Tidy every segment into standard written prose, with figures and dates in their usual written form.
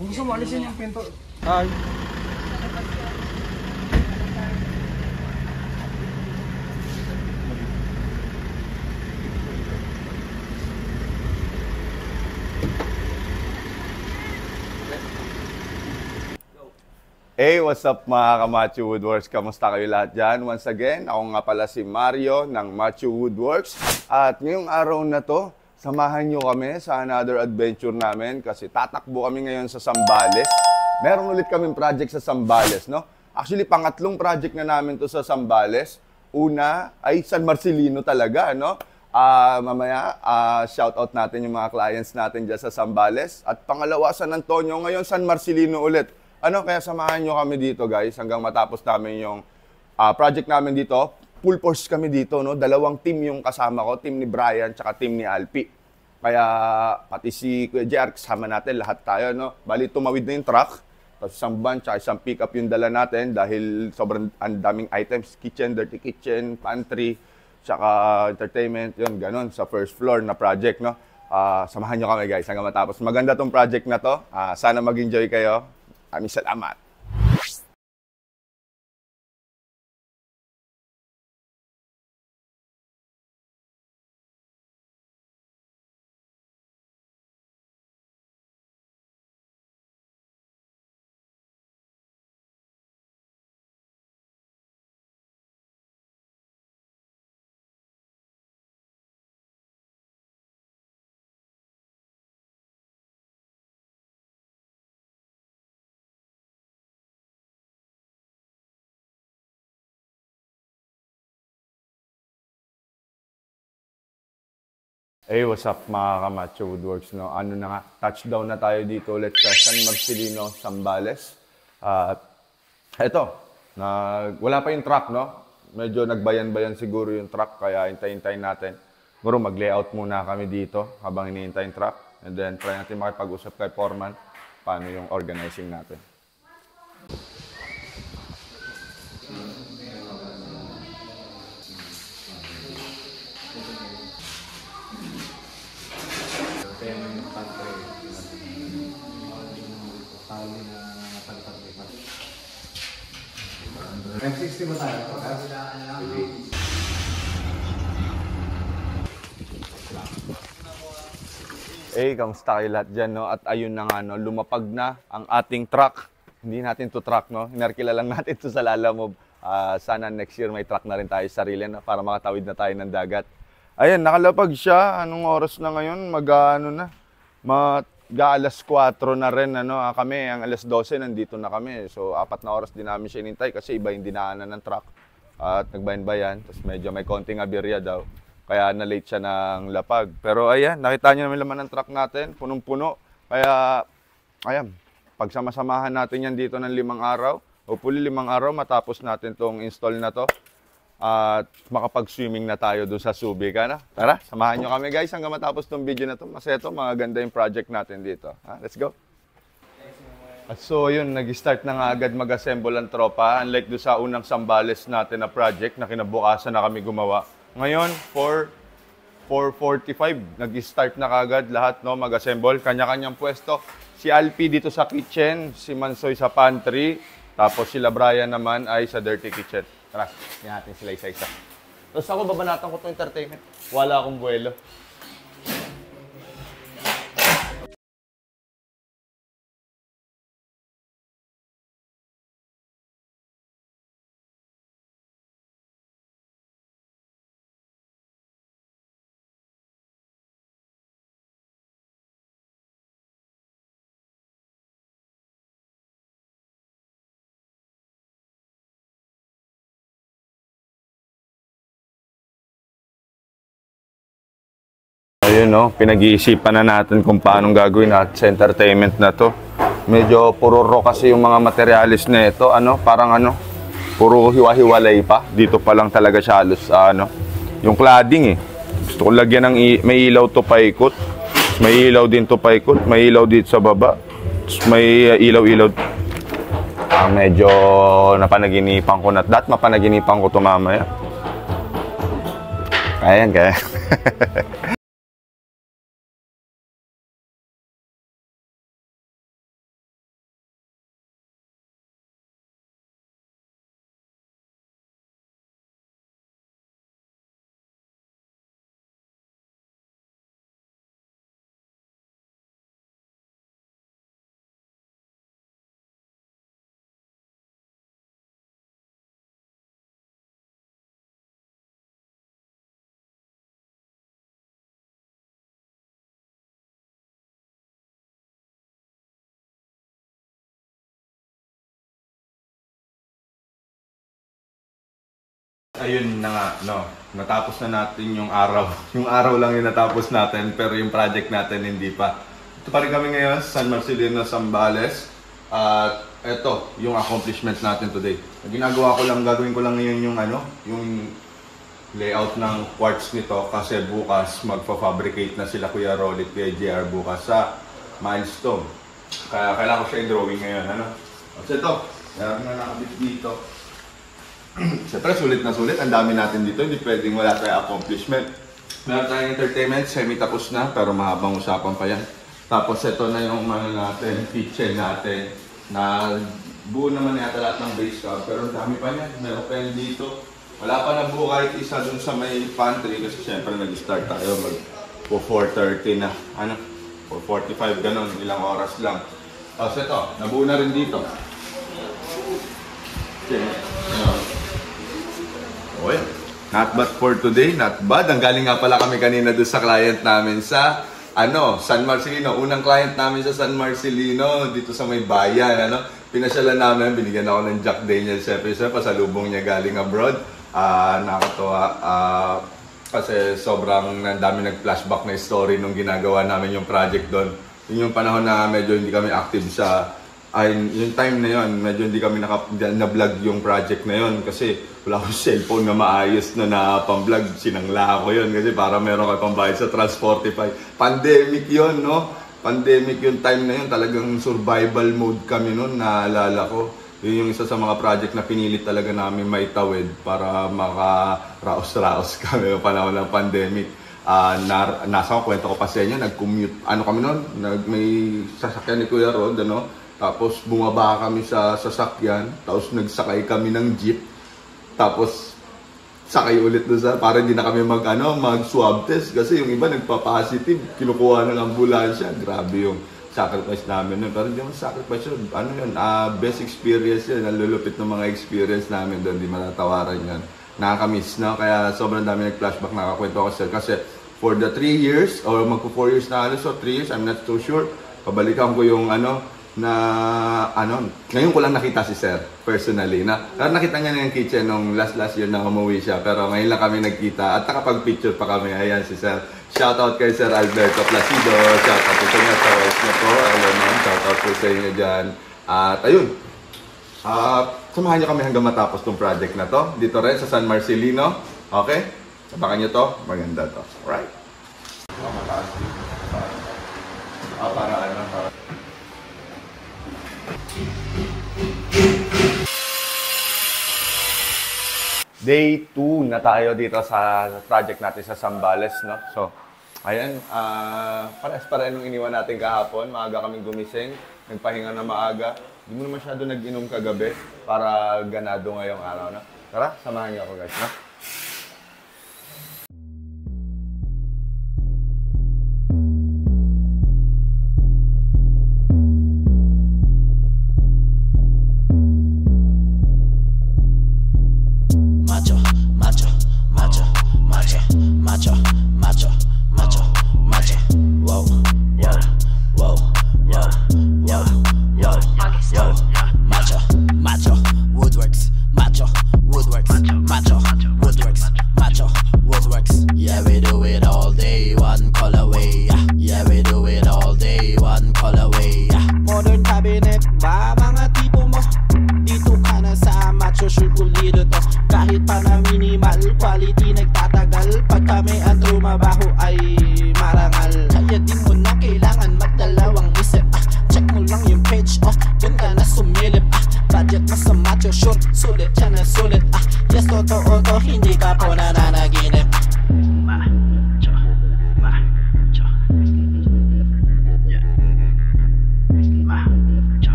Kung gusto mo, alisin yung pinto. Ay. Hey, what's up mga ka-Macho Woodworks? Kamusta kayo lahat dyan? Once again, ako nga pala si Mario ng Macho Woodworks. At ngayong araw na to, samahan nyo kami sa another adventure namin kasi tatakbo kami ngayon sa Zambales. Meron ulit kaming project sa Zambales, no? Actually, pangatlong project na namin to sa Zambales. Una ay San Marcelino talaga, no? Mamaya, shoutout natin yung mga clients natin dyan sa Zambales. At pangalawa, San Antonio, ngayon San Marcelino ulit. Kaya samahan nyo kami dito guys hanggang matapos namin yung project namin dito. Full force kami dito, no? Dalawang team yung kasama ko, team ni Brian tsaka team ni Alpi. Kaya pati si Kuya JR kasama natin, lahat tayo, no? Bali tumawid na yung truck, tapos isang van tsaka isang pick-up yung dala natin dahil sobrang daming items, kitchen, dirty kitchen, pantry, tsaka entertainment, yun, ganun, sa first floor na project, no? Samahan nyo kami guys hanggang matapos. Maganda tong project na to, sana mag-enjoy kayo. Maraming salamat. Hey, what's up mga ka-Macho Woodworks, no? Ano na nga, touchdown na tayo dito ulit sa San Marcelino, Zambales. Eto, wala pa yung truck, no? Medyo nagbayan-bayan siguro yung truck, kaya hintayin natin. Siguro mag-layout muna kami dito habang hinihintay yung truck. And then try natin makipag-usap kay Foreman paano yung organizing natin. M60 mo tayo. Hey, kamusta kayo lahat dyan, no? At ayun na nga, no? Lumapag na ang ating truck. Hindi natin to truck, no? Hinarkila lang natin to sa Lalamove. Sana next year may truck na rin tayo sarili, no? Para makatawid na tayo ng dagat. Ayun, nakalapag siya. Anong oras na ngayon? Alas 4 na rin, ano? Kami, ang alas 12, nandito na kami. So, 4 na oras din namin siya hinintay kasi iba yung dinaanan ng truck. At nagbayan-bayan. Tapos medyo may konting aberya daw. Kaya na-late siya ng lapag. Pero ayan, nakita niyo naman laman ng truck natin. Punong-puno. Kaya, ayan, pagsama-samahan natin yan dito ng 5 araw. Hopefully 5 araw matapos natin tong install na to. At makapag-swimming na tayo doon sa Subic, na. Tara, samahan nyo kami guys hanggang matapos tong video na to. Kasi ito, maganda yung project natin dito. Let's go! At so yun, nag-start na nga agad mag-assemble ang tropa. Unlike doon sa unang Zambales natin na project na kinabukasan na kami gumawa. Ngayon, 4:45, nag-start na kagad lahat, no, mag-assemble. Kanya-kanyang pwesto. Si Alpi dito sa kitchen, si Mansoy sa pantry, tapos sila Brian naman ay sa dirty kitchen. Tara, tingnan natin sila isa-isa. Tapos ako, babanatan ko itong entertainment. Wala akong buwelo. Ayun, no, pinag-iisipan na natin kung paano gagawin natin sa entertainment na to. Medyo puro raw kasi yung mga materialis na ito, parang puro hiwa-hiwalay pa. Dito pa lang talaga siya halos, yung cladding eh. Gusto ko lagyan ng may ilaw to paikot, may ilaw din to paikot, may ilaw dito sa baba, may ilaw-ilaw. Medyo napanaginipan ko na, mapanaginipan ko to mamaya. Ayan, kaya. ayun na nga, no, natapos na natin yung araw. Yung araw lang yung natapos natin, pero yung project natin hindi pa. Ito pa rin kami ngayon sa San Marcelino, Zambales. At ito, yung accomplishment natin today. Ginagawa ko lang, gagawin ko lang ngayon yung yung layout ng quartz nito kasi bukas magpa-fabricate na sila Kuya Rolit, Kuya JR bukas sa Milestone. Kaya kailangan ko siya i-drawing ngayon, So ito, meron na nakabit dito. Siyempre, sulit na sulit. Ang dami natin dito. Hindi pwedeng wala tayong accomplishment. Meron tayong entertainment. Semi-tapos na. Pero mahabang usapan pa yan. Tapos ito na yung natin, kitchen natin. Na buo naman yata lahat ng base cab. Pero ang dami pa yan. Meron pa yan dito. Wala pa na buo kahit isa dun sa may pantry. Kasi siyempre nag-start tayo. Po 4:30 na. 4:45 ganun. Ilang oras lang. Tapos ito. Nabuo na rin dito. Okay. Okay. Not bad for today, not bad. Ang galing nga pala kami kanina doon sa client namin sa San Marcelino. Unang client namin sa San Marcelino, dito sa may bayan. Pinasyalan namin, binigyan ako ng Jack Daniels episode, pasalubong niya galing abroad. Nakakatawa. Kasi sobrang dami nag-flashback na story nung ginagawa namin yung project doon. Yun yung panahon na medyo hindi kami active sa yung time na yon, medyo hindi kami na-vlog yung project na yon kasi wala akong cellphone na maayos na pang-vlog. Sinangla ako yun kasi para meron kayo pambayad sa Trans45. Pandemic yon, no? Pandemic yung time na yon, talagang survival mode kami noon, naalala ko. Yun yung isa sa mga project na pinilit talaga namin maitawid para makaraos-raos kami yung panahon ng pandemic. Nasa kwento ko pa sa inyo, nag-commute, kami noon, may sasakyan ni Kuya Rod, Tapos bumaba kami sa sasakyan, tapos nagsakay kami ng jeep. Tapos sakay ulit doon para hindi na kami mag-swab test kasi yung iba nagpa-positive, kinukuha ng ambulansya. Grabe yung sacrifice namin nun. Pero hindi naman sacrifice yun. Best experience yun. Nalulupit ng mga experience namin doon. Hindi matatawaran yun. Nakakamiss, no? Kaya sobrang dami nag-flashback, nakakwento ako sir. Kasi for the 3 years, or magpo 4 years na so 3 years, I'm not so sure. Pabalikan ko yung ngayon ko lang nakita si Sir personally pero nakita niya na yung kitchen nung last year na umuwi siya, pero ngayon lang kami nagkita at nakapag-picture pa kami. Ayan si Sir. Shoutout kay Sir Alberto Placido, shoutout po sa inyo sa wife niya po, shoutout po sa inyo dyan. At ayun, samahan niyo kami hanggang matapos tong project na to dito rin sa San Marcelino. Okay? Sabakan niyo to, maganda to. Alright. Mataas dito. Para Day 2 na tayo dito sa project natin sa Zambales, no? So, ayan, parehas pa rin nung iniwan natin kahapon. Maaga kaming gumising, nagpahinga na maaga. Hindi mo na masyado nag-inom kagabi para ganado ngayong araw, no? Tara, samahan niyo ako guys, no?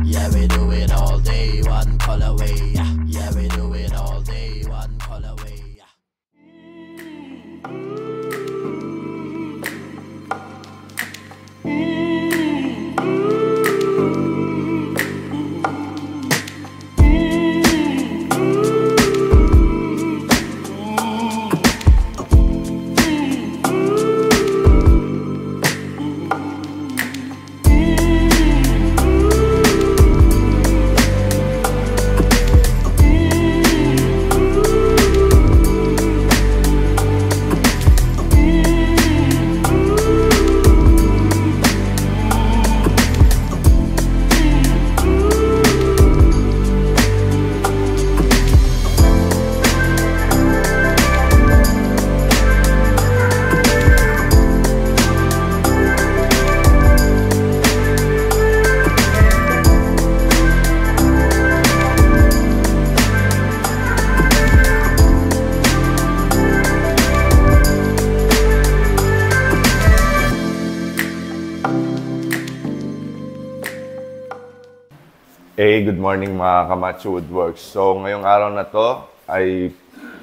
Yeah, we do it all day, one call away. Yeah, Hey, good morning mga Kamacho Woodworks. So, ngayong araw na to ay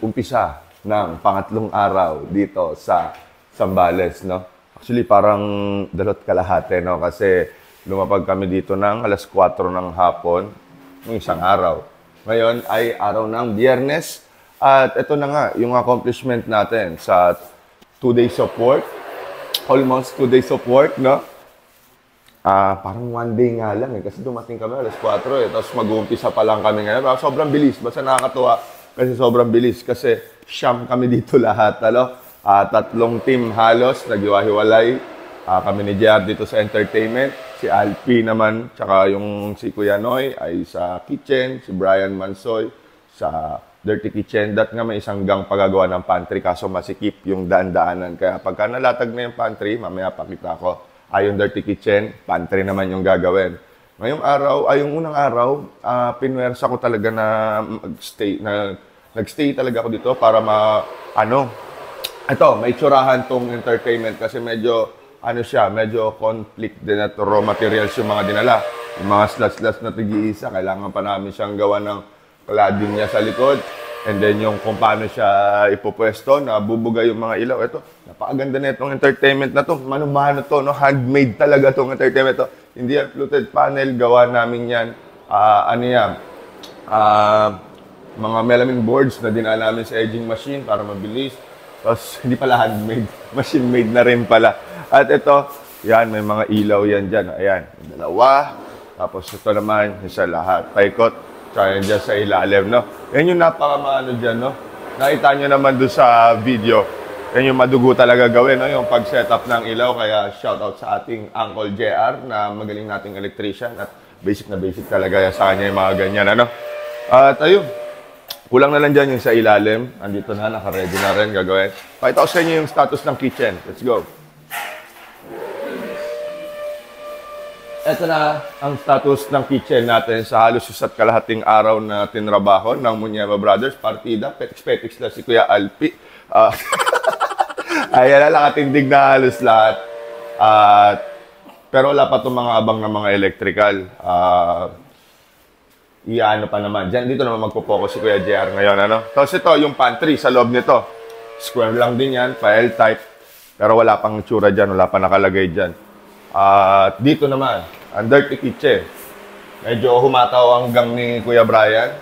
umpisa ng pangatlong araw dito sa Zambales, no? Actually, parang dalot kalahati, no? Kasi lumapag kami dito ng alas 4 ng hapon ng isang araw. Ngayon ay araw ng Biyernes at ito na nga yung accomplishment natin sa 2 days of work. Almost 2 days of work, no? Parang 1 day nga lang kasi dumating kami alas 4 tapos mag-uumpisa pa lang kami ngayon. Sobrang bilis, basta nakakatuwa kasi sobrang bilis kasi siyam kami dito lahat. 3 team halos, naghiwa-hiwalay. Kami ni JR dito sa entertainment, si Alpi naman, tsaka yung si Kuya Noy ay sa kitchen, si Brian Mansoy sa Dirty Kitchen. Dat nga may isang gang pagagawa ng pantry kaso masikip yung daan-daanan. Kaya pagka nalatag na yung pantry, mamaya pakita ko. Yung Dirty Kitchen, pantry naman yung gagawin. Ngayong araw, yung unang araw, pinwersa ko talaga na nag-stay talaga ako dito para may tsurahan tong entertainment kasi medyo, medyo conflict din at raw materials yung mga dinala. Yung mga slots na tig-iisa, kailangan pa namin siyang gawa ng cladding niya sa likod. And then yung kung paano siya ipopwesto, na bubuga yung mga ilaw. Ito, napakaganda na itong entertainment na to. Mano-mano to, no? Handmade talaga itong entertainment to. Hindi yan fluted panel, gawa namin yan. Mga melamine boards na dinala namin sa edging machine para mabilis. Tapos, hindi pala handmade, machine-made na rin pala. At ito, yan, may mga ilaw yan dyan. Ayan, dalawa. Tapos ito naman, isa lahat. Paikot. Tsaka yan dyan sa ilalim, no? Yan yung napakamaano dyan, no? Nakita nyo naman doon sa video. Yan yung madugo talaga gawin, no? Yung pag-setup ng ilaw. Kaya shoutout sa ating Uncle JR na magaling nating electrician. At basic na basic talaga sa kanya yung mga ganyan, ano? At ayun, kulang na lang dyan yung sa ilalim. Andito na, naka-ready na rin gagawin. Pakita ko sa inyo yung status ng kitchen. Let's go. Ito na ang status ng kitchen natin sa halos isa't kalahating araw na tinrabaho ng Muñema Brothers. Partida, petiks-petiks na si Kuya Alpi. Ayan na, nakatindig na halos lahat. Pero wala pa itong mga abang ng mga electrical. Iyaano pa naman. Dito naman magpo-focus si Kuya JR ngayon. Tapos ito, yung pantry sa loob nito. Square lang din yan, pa L-type. Pero wala pang tsura dyan, wala pa nakalagay dyan. Dito naman, ang Dirty Kitchen. Medyo humataw ang gang ni Kuya Brian.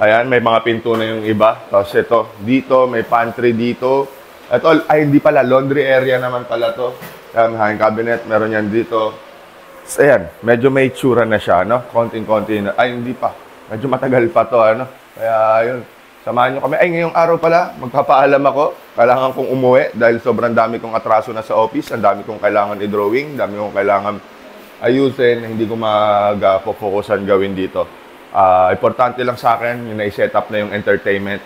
Ayan, may mga pinto na yung iba. Tapos ito, dito, may pantry dito. Ito, hindi pala, laundry area naman pala to. Ayan, hanging cabinet, meron yan dito. So, ayan, medyo may tsura na siya, no? Konting-konti na. Hindi pa. Medyo matagal pa to, Kaya, yun. Samahan nyo kami. Ngayong araw pala, magpapaalam ako. Kailangan kong umuwi dahil sobrang dami kong atraso na sa office. Ang dami kong kailangan i-drawing. Dami kong kailangan ayusin. Hindi ko mag-focusan gawin dito. Importante lang sa akin, yung na-set up na yung entertainment.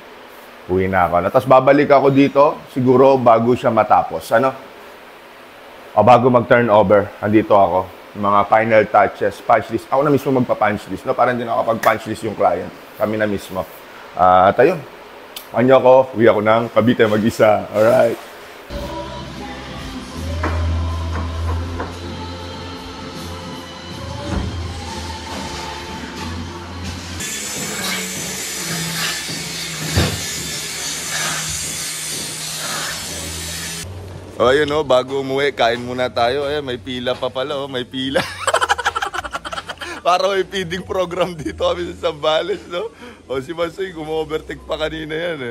Uwi na ako. Tapos babalik ako dito, siguro bago siya matapos. Bago mag-turnover, andito ako. Mga final touches, punch list. Ako na mismo magpa-punch list. No? Parang hindi na kapag punch list yung client. Kami na mismo. At ayun, anyo ako, uwi ako ng Cavite mag-isa. Alright. Ayun bago umuwi, kain muna tayo. May pila pa pala, may pila. Para may feeding program dito kami sa Zambales, no? Si Mansoy, gumo-overtake pa kanina yan,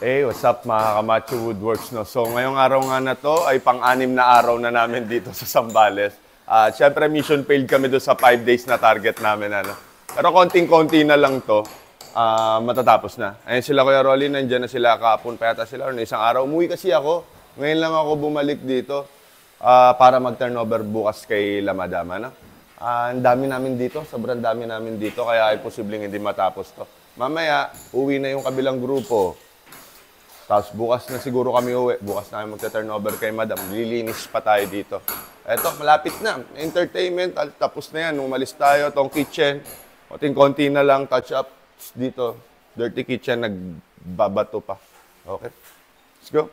Hey, what's up mga Kamacho Woodworks, no? So ngayong araw nga na to ay pang-anim na araw na namin dito sa Zambales. Siyempre mission failed kami doon sa 5 days na target namin. Ano? Pero konting-konti na lang to, matatapos na. Ayun sila Kuya Rolly, nandiyan na sila kahapon pa yata sila. Or isang araw, umuwi kasi ako. Ngayon lang ako bumalik dito para mag-turnover bukas kay La Madama. No? Ang dami namin dito, sobrang dami namin dito, kaya ay posibleng hindi matapos to. Mamaya, uwi na yung kabilang grupo. Tapos bukas na siguro kami uwi. Bukas na kami magta-turnover kay Madam. Lilinis pa tayo dito. Eto, malapit na. Entertainment, tapos na yan. Umalis tayo, tong kitchen. Konting-konti na lang, touch up dito. Dirty kitchen, nagbabato pa. Okay, let's go.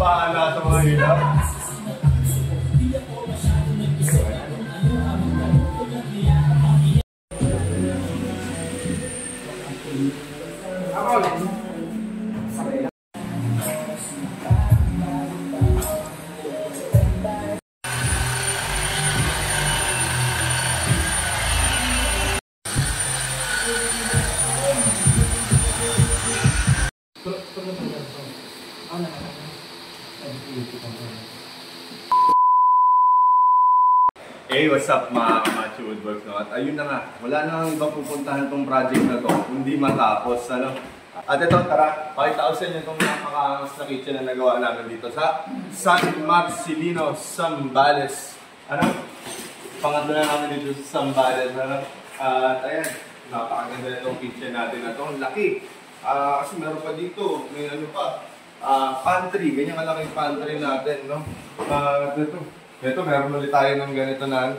Bahala sa mga ilaw. Hey, what's up mga Kamacho Woodworks, no? At ayun na nga, wala na ang ibang pupuntahan tong project na to, hindi matapos, ano? At ito, tara, pakita ko sa inyo itong napakaangas na kitchen na nagawa namin dito sa San Marcelino, Zambales. Ano? Pangatlo na namin dito sa Zambales, ano? At ayan, napakaganda itong kitchen natin na to, laki. Kasi meron pa dito, may ano pa, pantry, ganyan kalaking pantry natin, no? Ito, meron ulit tayo ng ganito na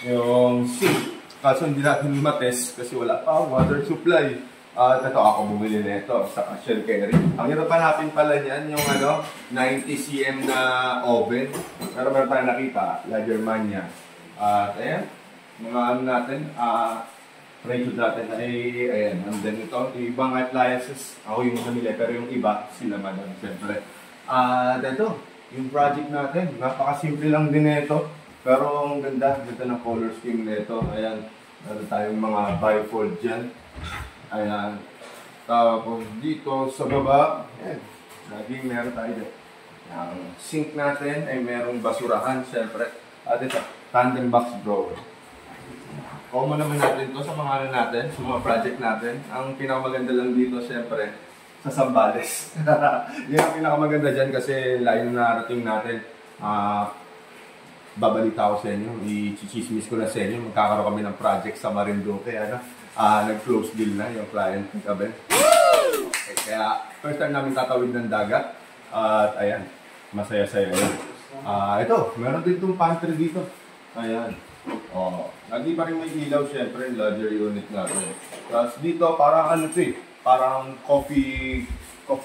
yung sink. Kaso hindi natin matest kasi wala pa water supply. At ito, ako bumili na ito sa shell carry. Ang hirap hanapin pala niyan, yung 90 cm na oven. Pero meron tayo nakita, La Germania. At ayan, mga ano natin, ratio natin ay, ayan, and then ito, yung ibang appliances, ako yung namili, pero yung iba, sila Madam, siyempre. At ito, yung project natin, napakasimple lang din nito. Pero ang ganda ng color scheme nito. Ayan, meron tayong mga bifold dyan. Ayan. Tapos dito sa baba, ayan, laging meron tayo dyan. Ang sink natin ay merong basurahan, syempre. At ito, tandem box drawer. Common naman natin ito sa mga ano natin, sa mga project natin. Ang pinakamaganda lang dito, syempre, sa Zambales. Yan ang pinakamaganda dyan kasi layo na narating natin. Babalita ko sa inyo, i-chismis ko na sa inyo. Magkakaroon kami ng project sa Marinduque. Nag-close deal na yung client kami. Okay, kaya first time namin tatawid ng dagat. At ayan, masaya-saya yun. Ito, meron din itong pantry dito. Ayan. Lagi pa rin may ilaw syempre, lodger unit natin. Tapos dito, parang ano ito eh. Parang coffee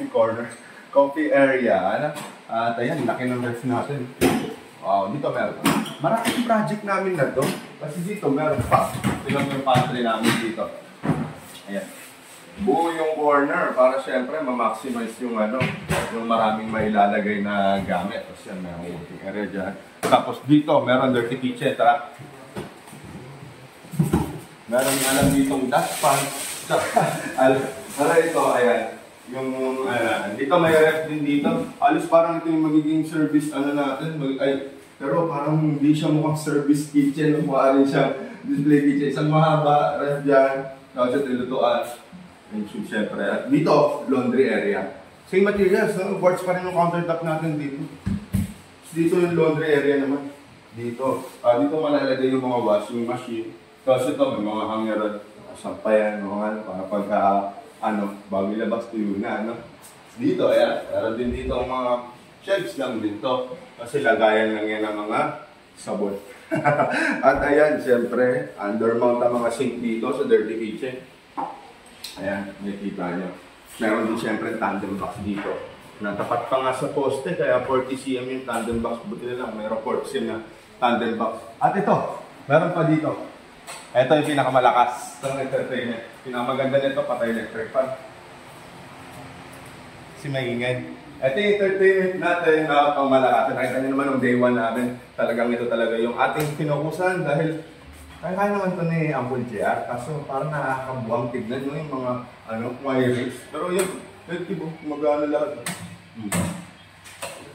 corner, coffee area, ano? At ayan, laki ng ref natin. Dito meron. Maraming project namin na to. Kasi dito meron pa. Tingnan mo yung pantry namin dito. Ayan. Buo yung corner para syempre ma-maximize yung yung maraming mailalagay na gamit. Tapos yan, may working area dyan. Tapos dito, meron dirty kitchen, tara. Meron nga lang ditong dustpan. Ito, ayan. Yung, dito may ref din dito. Alos parang ito yung magiging service, natin. Pero parang hindi siya mukhang service kitchen. Mukha rin siya display kitchen. Isang mahaba, ref dyan. Tapos ito yung lutuan. Yung syempre. At dito, laundry area. Same materials, no? Quartz pa rin yung countertop natin dito. Dito yung laundry area naman. Dito. Dito malalagay yung mga washing machine. Tapos ito, may mga hangeron. Sampayan, mga para bago ilabas tuyo na, Dito, ayan. Meron din dito ang mga shelves lang dito. Kasi lagayan lang yan ng mga sabon. At ayan, siyempre, undermount ang mga sink dito sa dirty kitchen. Ayan, nakikita nyo. Meron din siyempre tandem box dito. Natapat pa nga sa poste, kaya 40 cm yung tandem box. Buti na lang, mayroon 40 cm na tandem box. At ito, meron pa dito. Ito yung pinakamalakas. Ito ang entertainment. Pinakamaganda nito, patay electric fan. Kasi maingay. Ito yung entertainment natin na pangmalakas. Nakita nyo naman ng day 1 namin. Talagang ito talaga yung ating pinukusan dahil kaya naman ito ni Ampul JR. Kaso parang nakakabuang tignan nyo yung mga wirings. Pero yun, mag-ano lahat.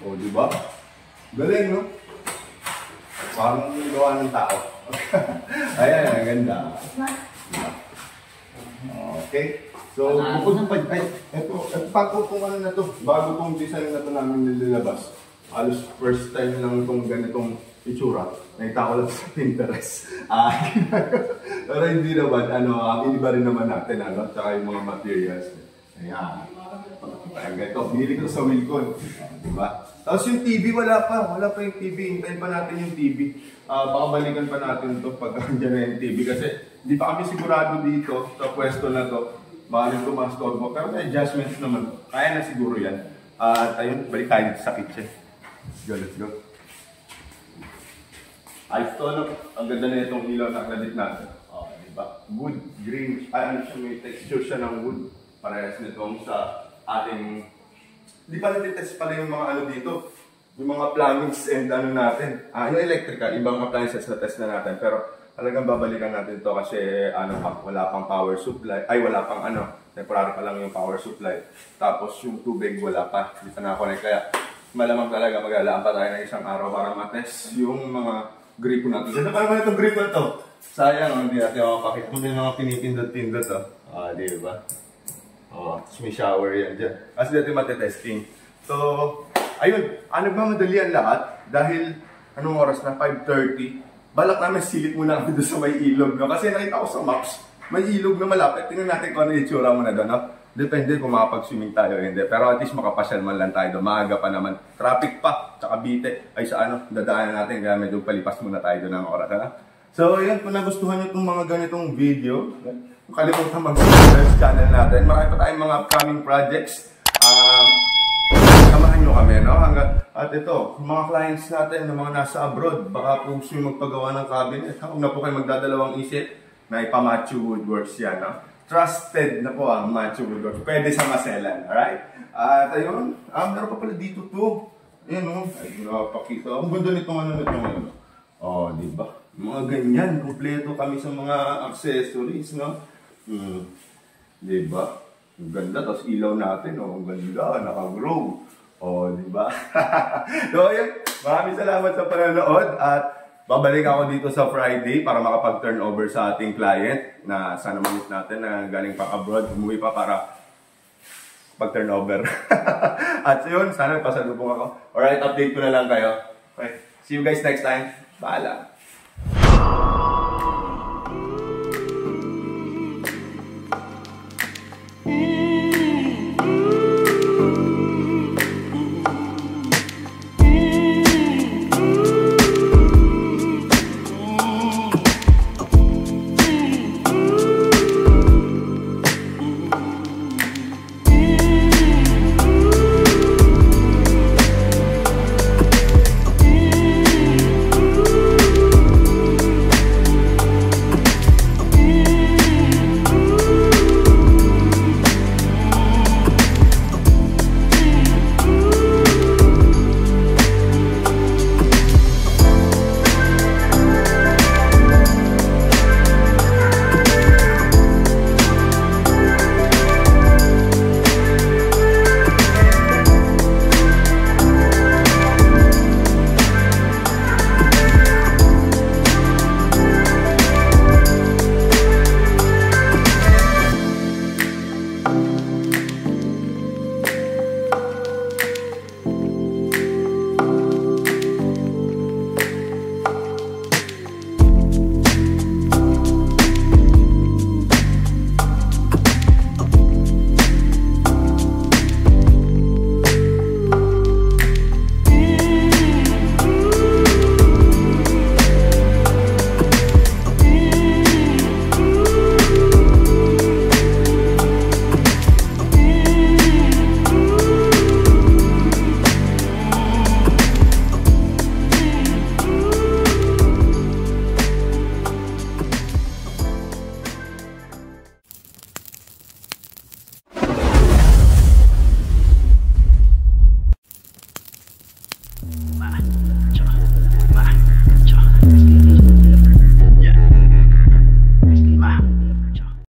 O, diba? Galing, no? Parang gawa ng tao. Ayan, ang ganda. Okay. So, bukod pa, ito, bago itong na to, bago itong design na to namin nililabas. Halos first time lang itong ganitong itsura. Nakita ko lang sa Pinterest. Pero hindi naman, iniba rin naman natin, tsaka yung mga materials. Ayan. Ayan, ganito. Binili ko sa Wilcon. Diba? Tapos yung TV, wala pa yung TV. Hintayin pa natin yung TV. Baka balikan pa natin ito pag andyan na yung TV. Kasi hindi pa kami sigurado dito sa pwesto na to. Baka rin tumastorbo. Pero may adjustments naman. Kaya na siguro yan. At ayun, balik tayo dito sa kitchen. Let's go. Ayos to, ang ganda na itong ilaw na nakadit natin. Diba? Wood, green. May texture siya ng wood. Parehas nitong sa ating... Hindi pa natin-test pala yung mga dito. Yung mga plumbings and natin. Yung electrical, ibang appliances na test na natin. Pero talagang babalikan natin to kasi wala pang power supply. Wala pang temporary pa lang yung power supply. Tapos yung tubig wala pa. Hindi pa na-connect. Kaya malamang talaga maglalaan pa tayo ng isang araw para matest yung mga gripo natin. Ganda pa naman itong gripo na to. Sayang, hindi natin makapakit. Kung yung mga pinipindot-pindot to. Diba? Tapos may shower yan dyan. Kasi natin matetesting. So, ayun. Nagmamadali ang lahat. Dahil, anong oras na? 5:30. Balak namin silip muna kami doon sa may ilog. No? Kasi nakita ko sa maps, may ilog na malapit. Tingnan natin kung ano yung itsura mo na doon. No? Depende kung makapag-swimming tayo o hindi. Pero at least makapasyal man lang tayo doon. Maaga pa naman. Traffic pa. Tsaka bite. Dadaanan natin. Kaya medyo palipas muna tayo doon ng oras. So, yun. Kung nagustuhan nyo itong mga ganitong video, kalimutan mag-subscribe sa channel natin. Marami pa tayong mga upcoming projects. Samahan nyo kami, no? At ito, mga clients natin na mga nasa abroad, baka po gusto yung magpagawa ng cabinet. Huwag na po kayo magdadalawang isip na ipa-Matthew Woodworks yan, no? Trusted na po ang Matthew Woodworks. Pwede sa Maselan, alright? At ayun, meron pa pala dito to. Ayan, no? Ay, napakita. Ang ganda nitong diba? Mga ganyan, kompleto kami sa mga accessories, no? Diba? Ang ganda, tapos ilaw natin, ang ganda, naka-grow. Diba? So, ayun, maraming salamat sa panonood at babalik ako dito sa Friday para makapag-turnover sa ating client na sana mamit natin na galing pa abroad, umuwi pa para pag-turnover. At yun, sana pasalubong ako. Alright, update ko na lang kayo. Okay, see you guys next time. Paalam.